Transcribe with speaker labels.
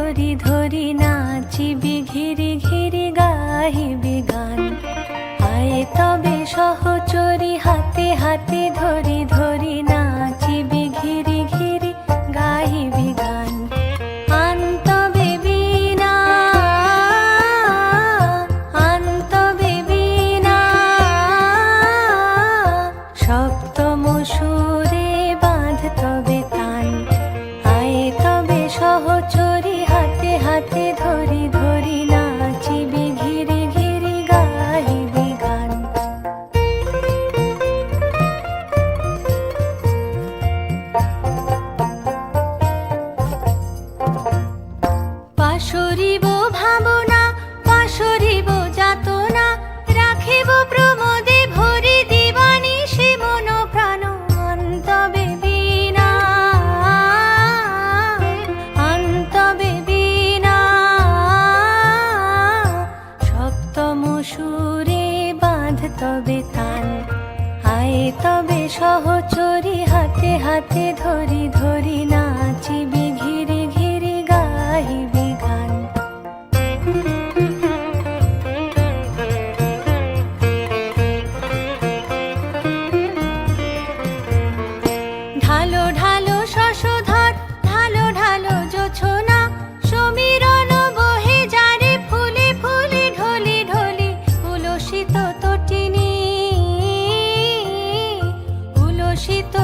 Speaker 1: ধরি ধরি নাচিবি ঘিরি ঘিরি গাহিবি গান। আয়ে তবে সহচরি হাতে হাতে ধরি ধরি নাচিবি ঘিরি ঘিরি গাহিবি গান। আন তবে বীণা আন তবে বীণা সপ্তম সুরে বাঁধ তবে তান। আয়ে তবে সহচরি হাতে হাতে ধরি ধরি নাচিবি ঘিরি ঘিরি গাহিবি গান। পাশরিব ভাবনা পাশরিব যাতনা রাখিব প্রমোদে ভরি দিবানি সে মন প্রাণ। আন তবে বীণা আন তবে বীণা সপ্তম সুরে বাঁধ তবে তান। আয়ে তবে সহচরি হাতে হাতে ধরি ধরি নাচিবি ঘিরি ঘিরি গাহিবি গান। ঢালো ঢালো শশধর ঢালো ঢালো জোছনা সমীরণ বহে যারে ফুলে ফুলে ঢলি ঢলি। উলসিত তটিনী উলসিত